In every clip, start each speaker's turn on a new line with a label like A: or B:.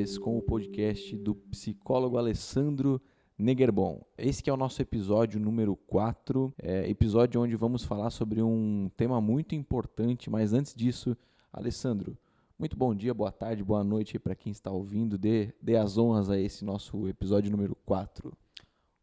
A: vez com o podcast do psicólogo Alessandro Negerbon. Esse que é o nosso episódio número 4, episódio onde vamos falar sobre um tema muito importante, mas antes disso, Alessandro, muito bom dia, boa tarde, boa noite para quem está ouvindo, dê as honras a esse nosso episódio número 4.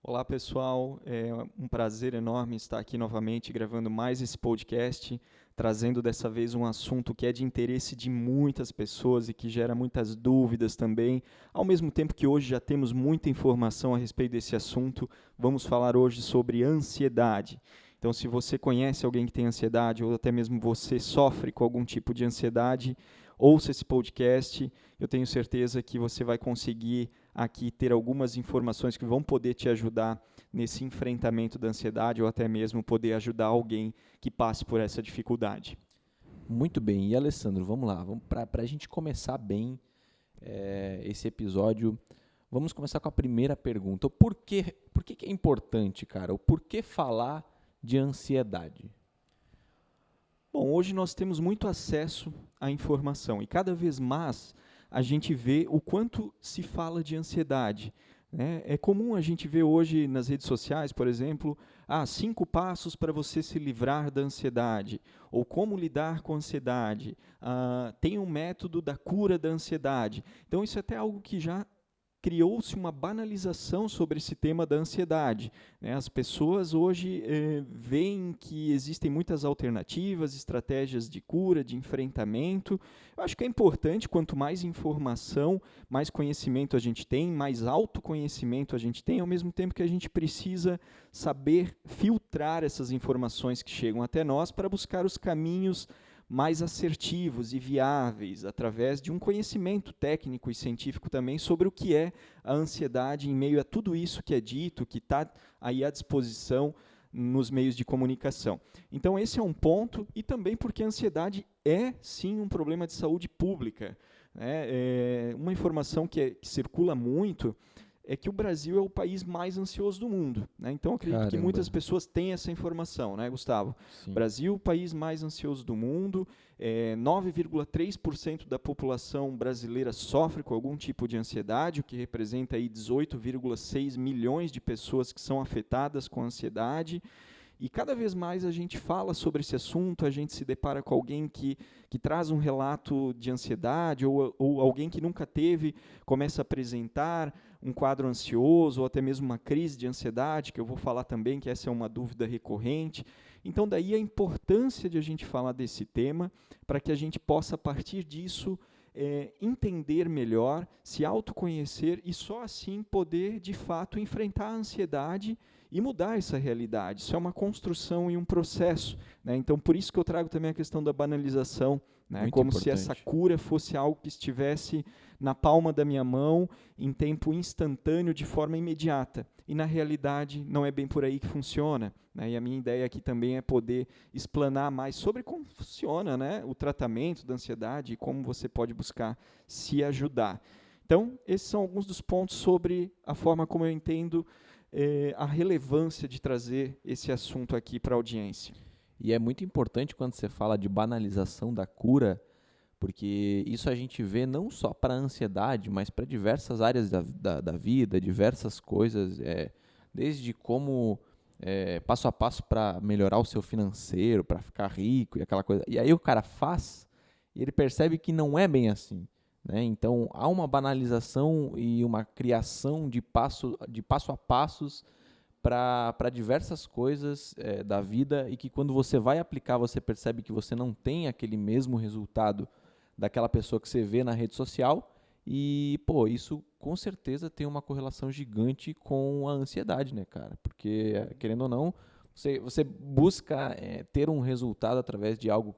B: Olá pessoal, é um prazer enorme estar aqui novamente gravando mais esse podcast, trazendo dessa vez um assunto que é de interesse de muitas pessoas e que gera muitas dúvidas também. Ao mesmo tempo que hoje já temos muita informação a respeito desse assunto, vamos falar hoje sobre ansiedade. Então, se você conhece alguém que tem ansiedade ou até mesmo você sofre com algum tipo de ansiedade, ouça esse podcast, eu tenho certeza que você vai conseguir aqui ter algumas informações que vão poder te ajudar nesse enfrentamento da ansiedade ou até mesmo poder ajudar alguém que passe por essa dificuldade.
A: Muito bem, e Alessandro, vamos lá, para a gente começar bem esse episódio, vamos começar com a primeira pergunta. Por que é importante, cara? O porquê falar de ansiedade?
B: Bom, hoje nós temos muito acesso à informação e cada vez mais a gente vê o quanto se fala de ansiedade. Né? É comum a gente ver hoje nas redes sociais, por exemplo, 5 passos para você se livrar da ansiedade, ou como lidar com a ansiedade, tem um método da cura da ansiedade. Então isso é até algo que já criou-se uma banalização sobre esse tema da ansiedade. Né? As pessoas hoje veem que existem muitas alternativas, estratégias de cura, de enfrentamento. Eu acho que é importante, quanto mais informação, mais conhecimento a gente tem, mais autoconhecimento a gente tem, ao mesmo tempo que a gente precisa saber filtrar essas informações que chegam até nós para buscar os caminhos mais assertivos e viáveis, através de um conhecimento técnico e científico também sobre o que é a ansiedade em meio a tudo isso que é dito, que está aí à disposição nos meios de comunicação. Então esse é um ponto, e também porque a ansiedade é sim um problema de saúde pública. Uma informação que circula muito é que o Brasil é o país mais ansioso do mundo. Né? Então, eu acredito que muitas pessoas têm essa informação, né, Gustavo?
A: Sim.
B: Brasil, o país mais ansioso do mundo, 9,3% da população brasileira sofre com algum tipo de ansiedade, o que representa aí 18,6 milhões de pessoas que são afetadas com ansiedade. E cada vez mais a gente fala sobre esse assunto, a gente se depara com alguém que traz um relato de ansiedade, ou alguém que nunca teve, começa a apresentar um quadro ansioso, ou até mesmo uma crise de ansiedade, que eu vou falar também, que essa é uma dúvida recorrente. Então, daí a importância de a gente falar desse tema, para que a gente possa, a partir disso, entender melhor, se autoconhecer e só assim poder, de fato, enfrentar a ansiedade e mudar essa realidade. Isso é uma construção e um processo. Né? Então, por isso que eu trago também a questão da banalização, né? Como importante. Se essa cura fosse algo que estivesse na palma da minha mão, em tempo instantâneo, de forma imediata. E, na realidade, não é bem por aí que funciona. Né? E a minha ideia aqui também é poder explanar mais sobre como funciona, né, o tratamento da ansiedade e como você pode buscar se ajudar. Então, esses são alguns dos pontos sobre a forma como eu entendo a relevância de trazer esse assunto aqui para a audiência.
A: E é muito importante quando você fala de banalização da cura, porque isso a gente vê não só para a ansiedade, mas para diversas áreas da vida, diversas coisas, desde como passo a passo para melhorar o seu financeiro, para ficar rico e aquela coisa. E aí o cara faz e ele percebe que não é bem assim. Né? Então, há uma banalização e uma criação de passo a passos para diversas coisas da vida, e que quando você vai aplicar, você percebe que você não tem aquele mesmo resultado daquela pessoa que você vê na rede social, e, isso com certeza tem uma correlação gigante com a ansiedade, né, cara? Porque, querendo ou não, você busca ter um resultado através de algo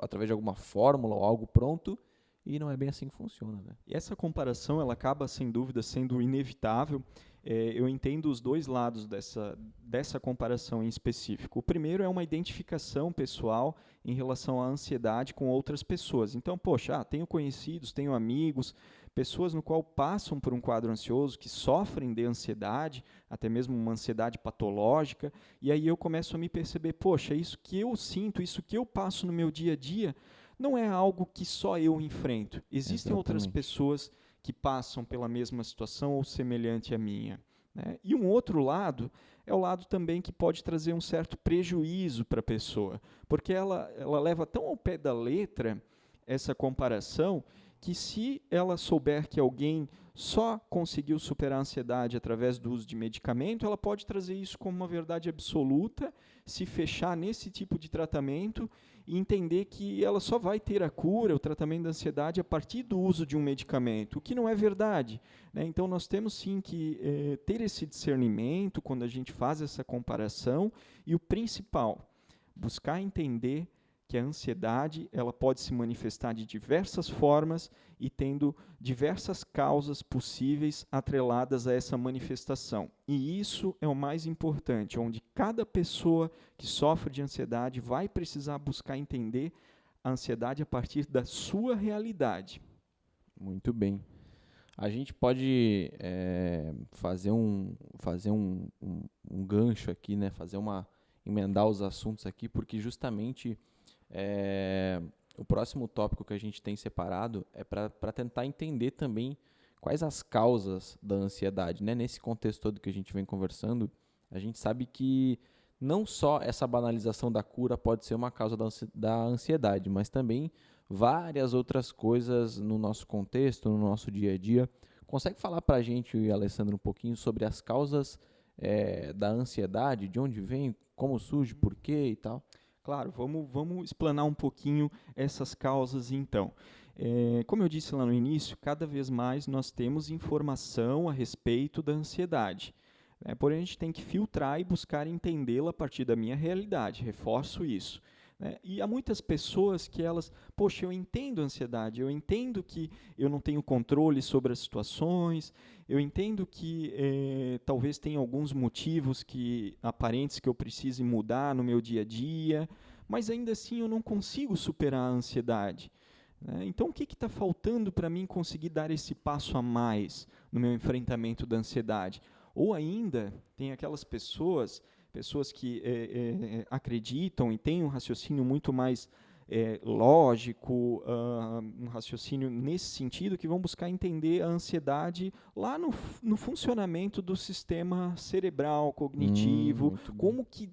A: através de alguma fórmula ou algo pronto, e não é bem assim que funciona, né?
B: E essa comparação, ela acaba, sem dúvida, sendo inevitável. Eu entendo os dois lados dessa comparação em específico. O primeiro é uma identificação pessoal em relação à ansiedade com outras pessoas. Então, tenho conhecidos, tenho amigos, pessoas no qual passam por um quadro ansioso, que sofrem de ansiedade, até mesmo uma ansiedade patológica, e aí eu começo a me perceber, isso que eu sinto, isso que eu passo no meu dia a dia, não é algo que só eu enfrento. Existem outras pessoas que passam pela mesma situação ou semelhante à minha, né? E um outro lado é o lado também que pode trazer um certo prejuízo para a pessoa, porque ela leva tão ao pé da letra essa comparação que, se ela souber que alguém só conseguiu superar a ansiedade através do uso de medicamento, ela pode trazer isso como uma verdade absoluta, se fechar nesse tipo de tratamento e entender que ela só vai ter a cura, o tratamento da ansiedade, a partir do uso de um medicamento, o que não é verdade, né? Então, nós temos sim que ter esse discernimento quando a gente faz essa comparação, e o principal, buscar entender que a ansiedade ela pode se manifestar de diversas formas e tendo diversas causas possíveis atreladas a essa manifestação. E isso é o mais importante, onde cada pessoa que sofre de ansiedade vai precisar buscar entender a ansiedade a partir da sua realidade.
A: Muito bem. A gente pode fazer um gancho aqui, né? Emendar os assuntos aqui, porque justamente o próximo tópico que a gente tem separado é para tentar entender também quais as causas da ansiedade, né? Nesse contexto todo que a gente vem conversando, a gente sabe que não só essa banalização da cura pode ser uma causa da ansiedade, mas também várias outras coisas no nosso contexto, no nosso dia a dia. Consegue falar para a gente, Alessandro, um pouquinho sobre as causas da ansiedade, de onde vem, como surge, por quê e tal?
B: Claro, vamos explanar um pouquinho essas causas então. Como eu disse lá no início, cada vez mais nós temos informação a respeito da ansiedade, né? Porém, a gente tem que filtrar e buscar entendê-la a partir da minha realidade, reforço isso, né? E há muitas pessoas que poxa, eu entendo a ansiedade, eu entendo que eu não tenho controle sobre as situações, eu entendo que talvez tenha alguns motivos aparentes que eu precise mudar no meu dia a dia, mas ainda assim eu não consigo superar a ansiedade, né? Então, o que está faltando para mim conseguir dar esse passo a mais no meu enfrentamento da ansiedade? Ou ainda, tem aquelas pessoas que acreditam e têm um raciocínio muito mais lógico, um raciocínio nesse sentido, que vão buscar entender a ansiedade lá no funcionamento do sistema cerebral, cognitivo, como que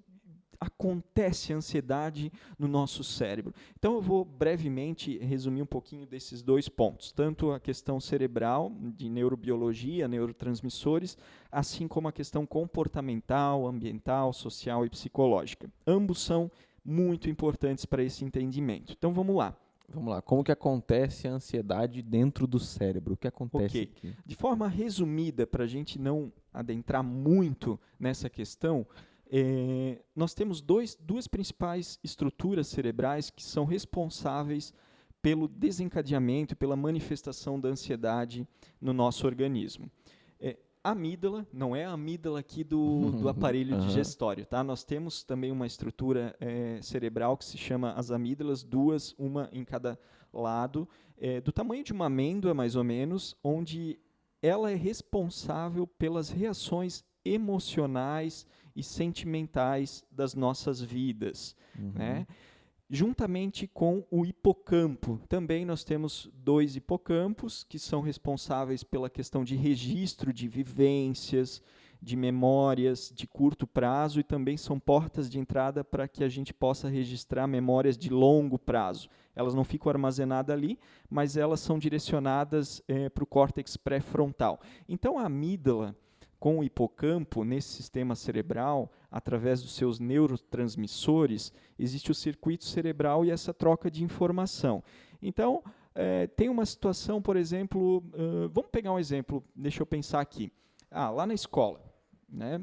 B: acontece a ansiedade no nosso cérebro. Então, eu vou brevemente resumir um pouquinho desses dois pontos, tanto a questão cerebral, de neurobiologia, neurotransmissores, assim como a questão comportamental, ambiental, social e psicológica. Ambos são muito importantes para esse entendimento. Então, vamos lá.
A: Vamos lá. Como que acontece a ansiedade dentro do cérebro? O que acontece aqui?
B: De forma resumida, para a gente não adentrar muito nessa questão, nós temos duas principais estruturas cerebrais que são responsáveis pelo desencadeamento e pela manifestação da ansiedade no nosso organismo. A amígdala, não é a amígdala aqui do aparelho digestório, tá? Nós temos também uma estrutura cerebral que se chama as amígdalas, duas, uma em cada lado, do tamanho de uma amêndoa, mais ou menos, onde ela é responsável pelas reações emocionais e sentimentais das nossas vidas, né? Juntamente com o hipocampo. Também nós temos dois hipocampos que são responsáveis pela questão de registro de vivências, de memórias de curto prazo, e também são portas de entrada para que a gente possa registrar memórias de longo prazo. Elas não ficam armazenadas ali, mas elas são direcionadas para o córtex pré-frontal. Então, a amígdala com o hipocampo, nesse sistema cerebral, através dos seus neurotransmissores, existe o circuito cerebral e essa troca de informação. Então, tem uma situação, por exemplo, vamos pegar um exemplo, deixa eu pensar aqui. Lá na escola, né?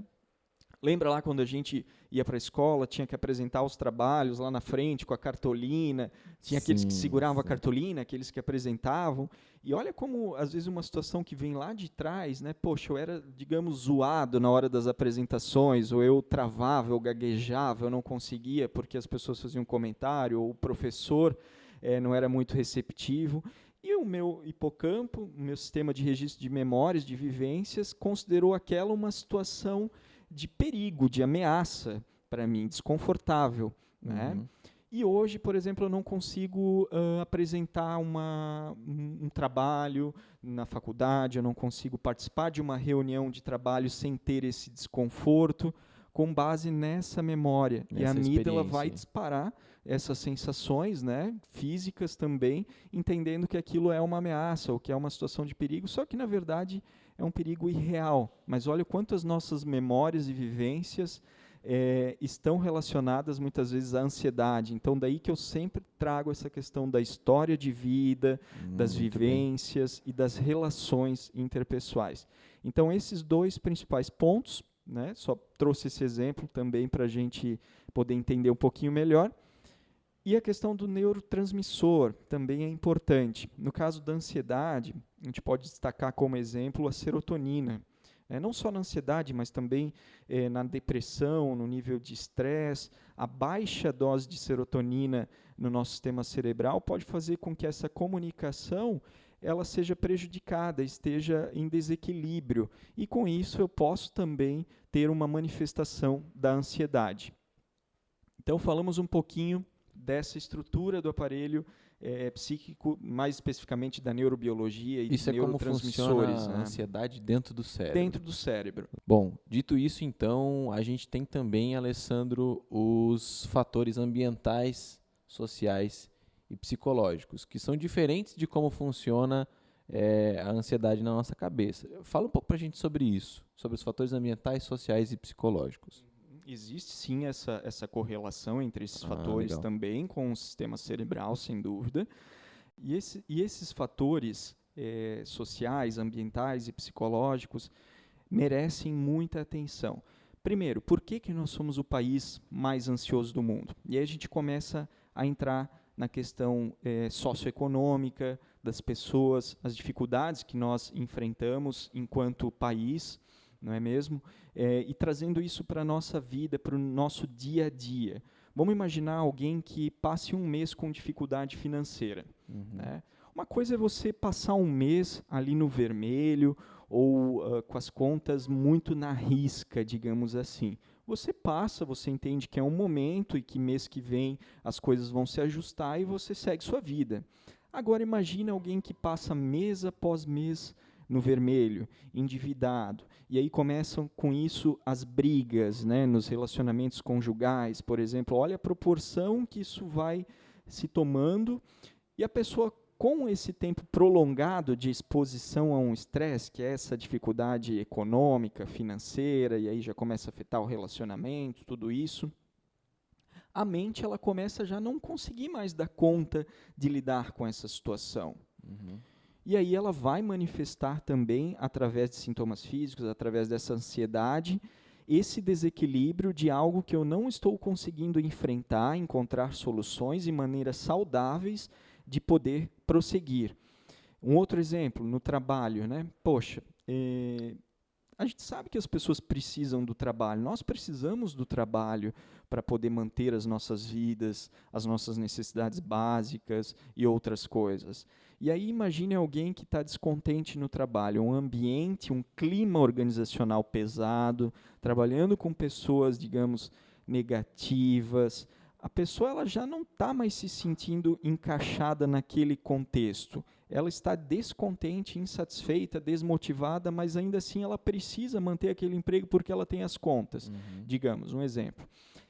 B: Lembra lá quando a gente ia para a escola, tinha que apresentar os trabalhos lá na frente com a cartolina, tinha aqueles que seguravam a cartolina, aqueles que apresentavam, e olha como, às vezes, uma situação que vem lá de trás, né? Poxa, eu era, digamos, zoado na hora das apresentações, ou eu travava, eu gaguejava, eu não conseguia porque as pessoas faziam comentário, ou o professor não era muito receptivo. E o meu hipocampo, o meu sistema de registro de memórias, de vivências, considerou aquela uma situação de perigo, de ameaça para mim, desconfortável, né? E hoje, por exemplo, eu não consigo apresentar um trabalho na faculdade, eu não consigo participar de uma reunião de trabalho sem ter esse desconforto, com base nessa memória. E a
A: Nessa
B: amígdala vai
A: experiência.
B: disparar essas sensações, né, físicas também, entendendo que aquilo é uma ameaça ou que é uma situação de perigo, só que, na verdade, é um perigo irreal. Mas olha quantas nossas memórias e vivências estão relacionadas muitas vezes à ansiedade. Então, daí que eu sempre trago essa questão da história de vida, das
A: Muito bem.
B: vivências e das relações interpessoais. Então, esses dois principais pontos, né, só trouxe esse exemplo também para a gente poder entender um pouquinho melhor. E a questão do neurotransmissor também é importante. No caso da ansiedade, a gente pode destacar como exemplo a serotonina. Não só na ansiedade, mas também na depressão, no nível de estresse. A baixa dose de serotonina no nosso sistema cerebral pode fazer com que essa comunicação ela seja prejudicada, esteja em desequilíbrio. E com isso eu posso também ter uma manifestação da ansiedade. Então falamos um pouquinho dessa estrutura do aparelho psíquico, mais especificamente da neurobiologia e
A: Isso
B: de
A: é como funciona
B: neurotransmissores.
A: a ansiedade dentro do cérebro.
B: Dentro do cérebro.
A: Bom, dito isso, então, a gente tem também, Alessandro, os fatores ambientais, sociais e psicológicos, que são diferentes de como funciona a ansiedade na nossa cabeça. Fala um pouco para a gente sobre isso, sobre os fatores ambientais, sociais e psicológicos.
B: Existe sim essa correlação entre esses fatores
A: legal.
B: também com o sistema cerebral, sem dúvida. E esses fatores sociais, ambientais e psicológicos merecem muita atenção. Primeiro, por que nós somos o país mais ansioso do mundo? E aí a gente começa a entrar na questão socioeconômica das pessoas, as dificuldades que nós enfrentamos enquanto país, não é mesmo? E trazendo isso para a nossa vida, para o nosso dia a dia. Vamos imaginar alguém que passe um mês com dificuldade financeira. Né? Uma coisa é você passar um mês ali no vermelho ou com as contas muito na risca, digamos assim. Você passa, você entende que é um momento e que mês que vem as coisas vão se ajustar e você segue sua vida. Agora imagine alguém que passa mês após mês no vermelho, endividado, e aí começam com isso as brigas, né, nos relacionamentos conjugais, por exemplo. Olha a proporção que isso vai se tomando, e a pessoa com esse tempo prolongado de exposição a um estresse, que é essa dificuldade econômica, financeira, e aí já começa a afetar o relacionamento, tudo isso, a mente ela começa já a não conseguir mais dar conta de lidar com essa situação. E aí ela vai manifestar também, através de sintomas físicos, através dessa ansiedade, esse desequilíbrio de algo que eu não estou conseguindo enfrentar, encontrar soluções e maneiras saudáveis de poder prosseguir. Um outro exemplo, no trabalho, né? Poxa, a gente sabe que as pessoas precisam do trabalho, nós precisamos do trabalho para poder manter as nossas vidas, as nossas necessidades básicas e outras coisas. E aí imagine alguém que está descontente no trabalho, um ambiente, um clima organizacional pesado, trabalhando com pessoas, digamos, negativas. A pessoa ela já não está mais se sentindo encaixada naquele contexto. Ela está descontente, insatisfeita, desmotivada, mas ainda assim ela precisa manter aquele emprego porque ela tem as contas. Digamos, um exemplo.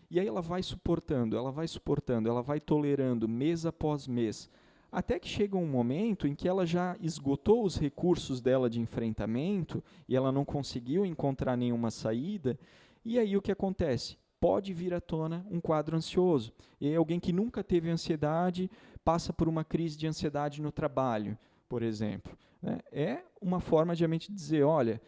B: E aí ela vai suportando, ela vai tolerando mês após mês, até que chega um momento em que ela já esgotou os recursos dela de enfrentamento e ela não conseguiu encontrar nenhuma saída. E aí o que acontece? Pode vir à tona um quadro ansioso. E aí alguém que nunca teve ansiedade passa por uma crise de ansiedade no trabalho, por exemplo. Né? É uma forma de a mente dizer, olha,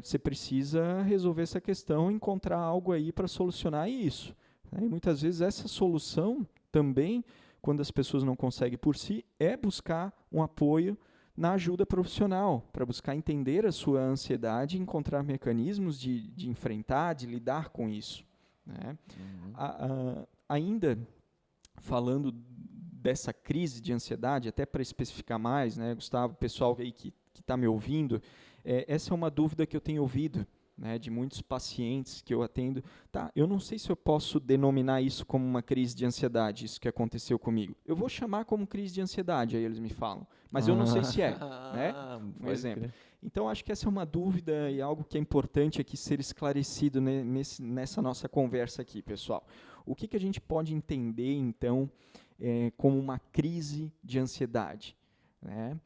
B: você precisa resolver essa questão, encontrar algo aí para solucionar isso. Né? E muitas vezes essa solução também, quando as pessoas não conseguem por si, é buscar um apoio na ajuda profissional, para buscar entender a sua ansiedade e encontrar mecanismos de enfrentar, de lidar com isso. Né? Ainda falando dessa crise de ansiedade, até para especificar mais, né, Gustavo, pessoal aí que está me ouvindo, essa é uma dúvida que eu tenho ouvido né, de muitos pacientes que eu atendo. Tá, eu não sei se eu posso denominar isso como uma crise de ansiedade, isso que aconteceu comigo. Eu vou chamar como crise de ansiedade, aí eles me falam. Mas eu não sei se é, né? Um exemplo.
A: Crer.
B: Então, acho que essa é uma dúvida e algo que é importante aqui ser esclarecido nessa nossa conversa aqui, pessoal. O que a gente pode entender, então, como uma crise de ansiedade, né?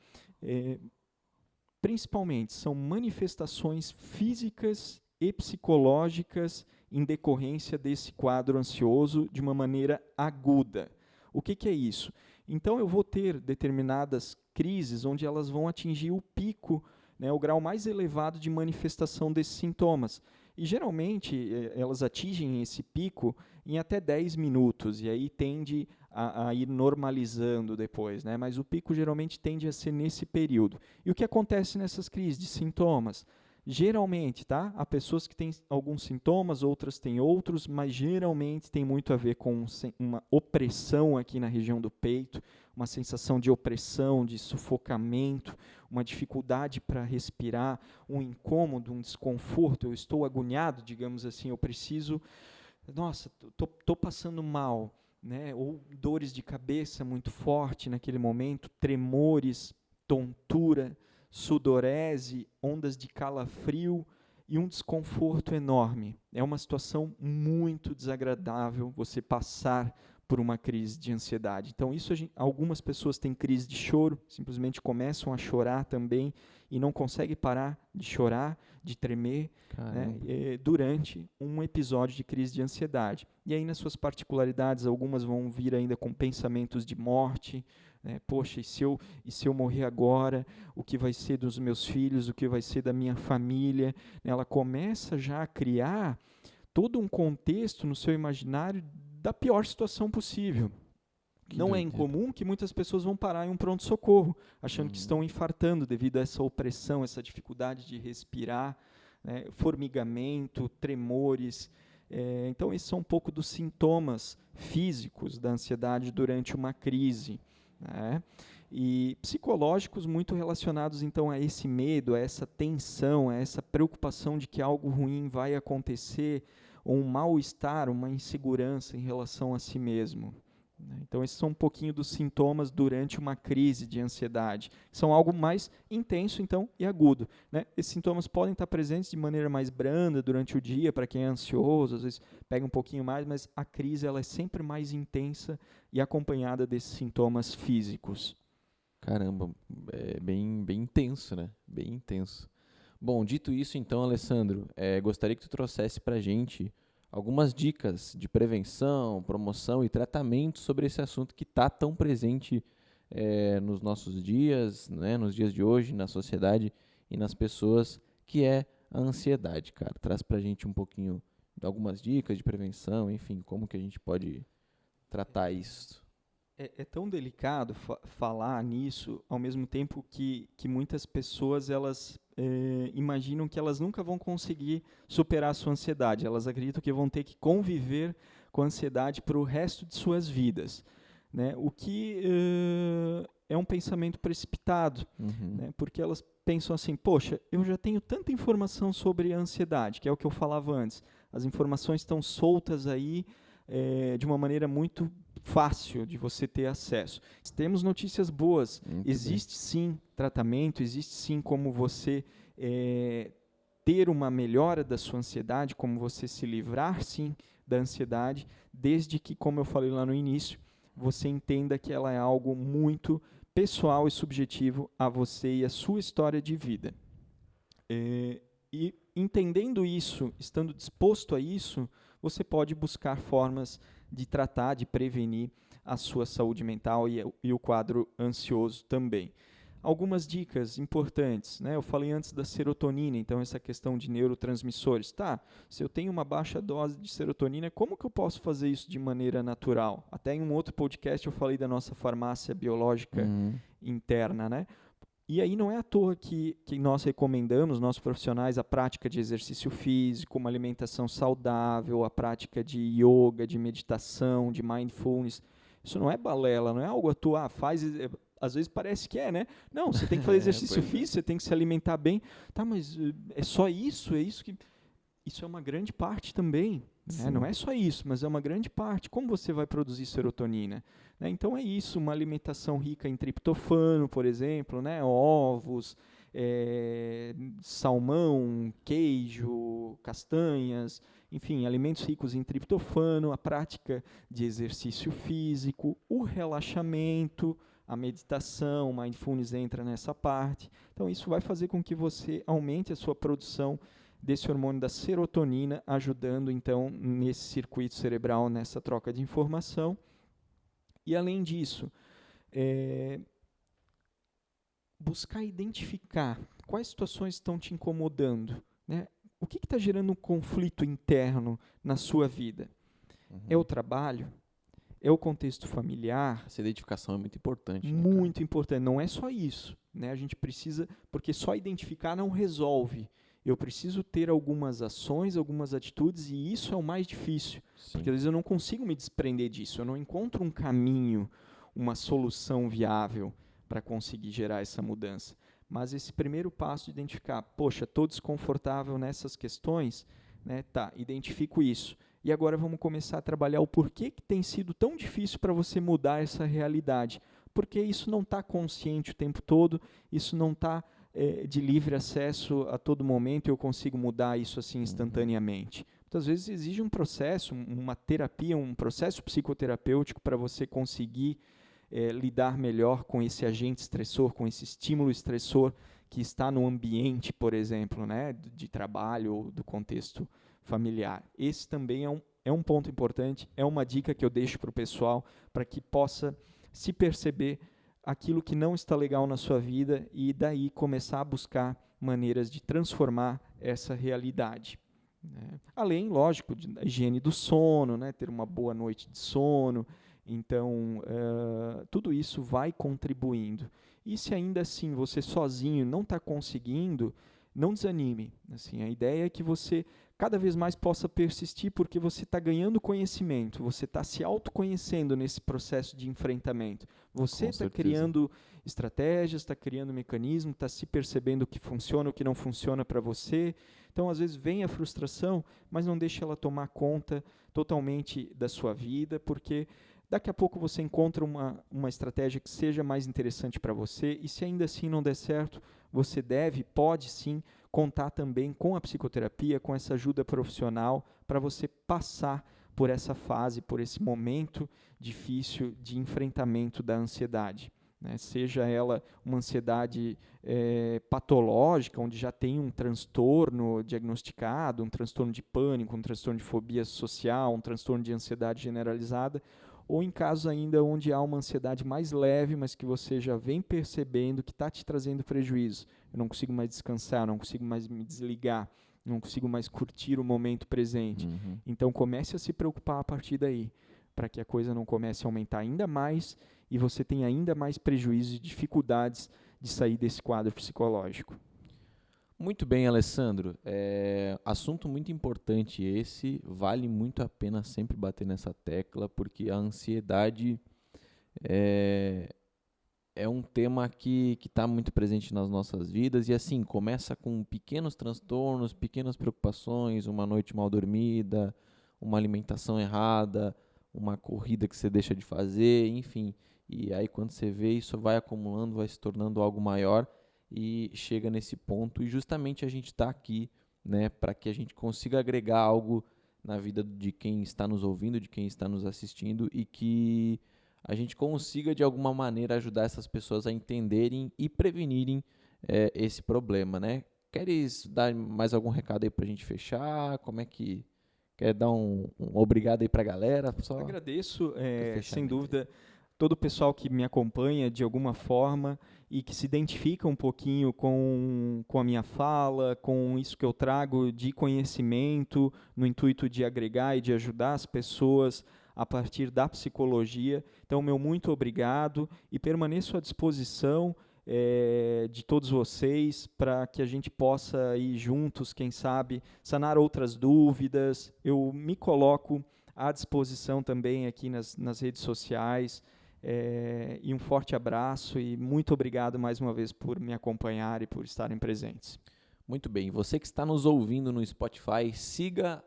B: Principalmente, são manifestações físicas e psicológicas em decorrência desse quadro ansioso de uma maneira aguda. O que é isso? Então, eu vou ter determinadas crises onde elas vão atingir o pico, né, o grau mais elevado de manifestação desses sintomas. E, geralmente, elas atingem esse pico em até 10 minutos, e aí tende a ir normalizando depois, né? Mas o pico geralmente tende a ser nesse período. E o que acontece nessas crises de sintomas? Geralmente, tá? Há pessoas que têm alguns sintomas, outras têm outros, mas geralmente tem muito a ver com uma opressão aqui na região do peito, uma sensação de opressão, de sufocamento, uma dificuldade para respirar, um incômodo, um desconforto, eu estou agoniado, digamos assim, eu preciso, nossa, estou passando mal, né? Ou dores de cabeça muito forte naquele momento, tremores, tontura, sudorese, ondas de calafrio e um desconforto enorme. É uma situação muito desagradável você passar por uma crise de ansiedade. Então, algumas pessoas têm crise de choro, simplesmente começam a chorar também e não conseguem parar de chorar, de tremer, né, durante um episódio de crise de ansiedade. E aí, nas suas particularidades, algumas vão vir ainda com pensamentos de morte, né? Poxa, e se eu morrer agora, o que vai ser dos meus filhos, o que vai ser da minha família? Ela começa já a criar todo um contexto no seu imaginário da pior situação possível. Não é incomum que muitas pessoas vão parar em um pronto-socorro, achando que estão infartando devido a essa opressão, essa dificuldade de respirar, né, formigamento, tremores. Então, esses são um pouco dos sintomas físicos da ansiedade durante uma crise, né? E psicológicos muito relacionados, então, a esse medo, a essa tensão, a essa preocupação de que algo ruim vai acontecer, ou um mal-estar, uma insegurança em relação a si mesmo. Então, esses são um pouquinho dos sintomas durante uma crise de ansiedade. São algo mais intenso, então, e agudo, né? Esses sintomas podem estar presentes de maneira mais branda durante o dia, para quem é ansioso, às vezes pega um pouquinho mais, mas a crise ela é sempre mais intensa e acompanhada desses sintomas físicos.
A: Caramba, é bem intenso, né? Bem intenso. Bom, dito isso, então, Alessandro, gostaria que tu trouxesse para a gente algumas dicas de prevenção, promoção e tratamento sobre esse assunto que está tão presente nos nossos dias, né, nos dias de hoje, na sociedade e nas pessoas, que é a ansiedade, cara. Traz para a gente um pouquinho de algumas dicas de prevenção, enfim, como que a gente pode tratar isso.
B: É tão delicado falar nisso, ao mesmo tempo que muitas pessoas elas imaginam que elas nunca vão conseguir superar a sua ansiedade. Elas acreditam que vão ter que conviver com a ansiedade para o resto de suas vidas, né? O que é um pensamento precipitado, né? Porque elas pensam assim, poxa, eu já tenho tanta informação sobre a ansiedade, que é o que eu falava antes. As informações estão soltas aí de uma maneira muito fácil de você ter acesso. Temos notícias boas. Existe sim tratamento, existe sim como você ter uma melhora da sua ansiedade, como você se livrar sim da ansiedade, desde que, como eu falei lá no início, você entenda que ela é algo muito pessoal e subjetivo a você e a sua história de vida. E entendendo isso, estando disposto a isso, você pode buscar formas de tratar, de prevenir a sua saúde mental e o quadro ansioso também. Algumas dicas importantes, né? Eu falei antes da serotonina, então essa questão de neurotransmissores. Tá, se eu tenho uma baixa dose de serotonina, como que eu posso fazer isso de maneira natural? Até em um outro podcast eu falei da nossa farmácia biológica interna, né? E aí não é à toa que nós recomendamos, nossos profissionais, a prática de exercício físico, uma alimentação saudável, a prática de yoga, de meditação, de mindfulness. Isso não é balela, não é algo à toa, faz... Às vezes parece que é, né? Não, você tem que fazer exercício físico, você tem que se alimentar bem. Tá, mas é só isso? É isso que... isso é uma grande parte também, né? Não é só isso, mas é uma grande parte. Como você vai produzir serotonina? Né? Então é isso, uma alimentação rica em triptofano, por exemplo, né? Ovos, salmão, queijo, castanhas, enfim, alimentos ricos em triptofano, a prática de exercício físico, o relaxamento, a meditação, mindfulness entra nessa parte. Então isso vai fazer com que você aumente a sua produção desse hormônio da serotonina, ajudando então nesse circuito cerebral, nessa troca de informação. E além disso, buscar identificar quais situações estão te incomodando, né? O que está gerando um conflito interno na sua vida? É o trabalho? É o contexto familiar?
A: Essa identificação é muito importante.
B: Muito importante. Não é só isso, né? A gente precisa, porque só identificar não resolve. Eu preciso ter algumas ações, algumas atitudes, e isso é o mais difícil. Sim. Porque às vezes eu não consigo me desprender disso, eu não encontro um caminho, uma solução viável para conseguir gerar essa mudança. Mas esse primeiro passo de identificar, poxa, estou desconfortável nessas questões, né? Tá, identifico isso. E agora vamos começar a trabalhar o porquê que tem sido tão difícil para você mudar essa realidade. Porque isso não está consciente o tempo todo, isso não está de livre acesso a todo momento e eu consigo mudar isso assim instantaneamente. Muitas vezes exige um processo, uma terapia, um processo psicoterapêutico para você conseguir lidar melhor com esse agente estressor, com esse estímulo estressor que está no ambiente, por exemplo, né, de trabalho ou do contexto familiar. Esse também é um ponto importante, é uma dica que eu deixo para o pessoal para que possa se perceber aquilo que não está legal na sua vida e daí começar a buscar maneiras de transformar essa realidade. Né? Além, lógico, da higiene do sono, né? Ter uma boa noite de sono. Então, tudo isso vai contribuindo. E se ainda assim você sozinho não está conseguindo, não desanime. Assim, a ideia é que você cada vez mais possa persistir, porque você está ganhando conhecimento, você está se autoconhecendo nesse processo de enfrentamento. Você está criando estratégias, está criando mecanismos, está se percebendo o que funciona, o que não funciona para você. Então, às vezes, vem a frustração, mas não deixe ela tomar conta totalmente da sua vida, porque daqui a pouco você encontra uma estratégia que seja mais interessante para você, e se ainda assim não der certo, você pode sim, contar também com a psicoterapia, com essa ajuda profissional, para você passar por essa fase, por esse momento difícil de enfrentamento da ansiedade. Né? Seja ela uma ansiedade patológica, onde já tem um transtorno diagnosticado, um transtorno de pânico, um transtorno de fobia social, um transtorno de ansiedade generalizada, ou em casos ainda onde há uma ansiedade mais leve, mas que você já vem percebendo que está te trazendo prejuízo. Eu não consigo mais descansar, não consigo mais me desligar, não consigo mais curtir o momento presente. Então comece a se preocupar a partir daí, para que a coisa não comece a aumentar ainda mais e você tenha ainda mais prejuízos e dificuldades de sair desse quadro psicológico.
A: Muito bem, Alessandro. Assunto muito importante esse, vale muito a pena sempre bater nessa tecla, porque a ansiedade é um tema que está muito presente nas nossas vidas e assim, começa com pequenos transtornos, pequenas preocupações, uma noite mal dormida, uma alimentação errada, uma corrida que você deixa de fazer, enfim. E aí quando você vê, isso vai acumulando, vai se tornando algo maior e chega nesse ponto. E justamente a gente está aqui, né, para que a gente consiga agregar algo na vida de quem está nos ouvindo, de quem está nos assistindo e que a gente consiga, de alguma maneira, ajudar essas pessoas a entenderem e prevenirem esse problema, né? Queres dar mais algum recado aí para a gente fechar? Como é que... Quer dar um obrigado aí para a galera? Só
B: agradeço, sem dúvida, todo o pessoal que me acompanha de alguma forma e que se identifica um pouquinho com a minha fala, com isso que eu trago de conhecimento, no intuito de agregar e de ajudar as pessoas a partir da psicologia. Então, meu muito obrigado e permaneço à disposição de todos vocês para que a gente possa ir juntos, quem sabe, sanar outras dúvidas. Eu me coloco à disposição também aqui nas redes sociais. E um forte abraço e muito obrigado mais uma vez por me acompanhar e por estarem presentes.
A: Muito bem. Você que está nos ouvindo no Spotify, siga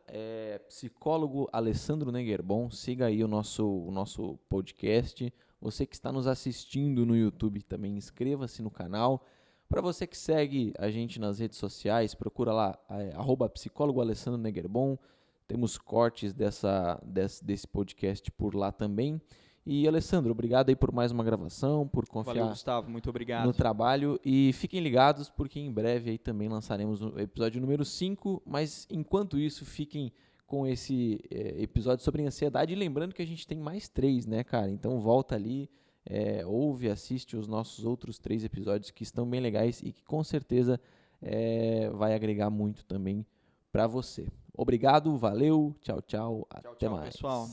A: psicólogo Alessandro Neguerbon, siga aí o nosso podcast. Você que está nos assistindo no YouTube também, inscreva-se no canal. Para você que segue a gente nas redes sociais, procura lá, @psicólogo Alessandro Neguerbon. Temos cortes desse podcast por lá também. E, Alessandro, obrigado aí por mais uma gravação, por confiar
B: Valeu, Gustavo, muito obrigado.
A: no trabalho. E fiquem ligados, porque em breve aí também lançaremos o episódio número 5. Mas, enquanto isso, fiquem com esse episódio sobre ansiedade. E lembrando que a gente tem mais 3, né, cara? Então, volta ali, ouve, assiste os nossos outros 3 episódios que estão bem legais e que, com certeza, vai agregar muito também para você. Obrigado, valeu, tchau, tchau, até
B: Tchau,
A: mais.
B: pessoal.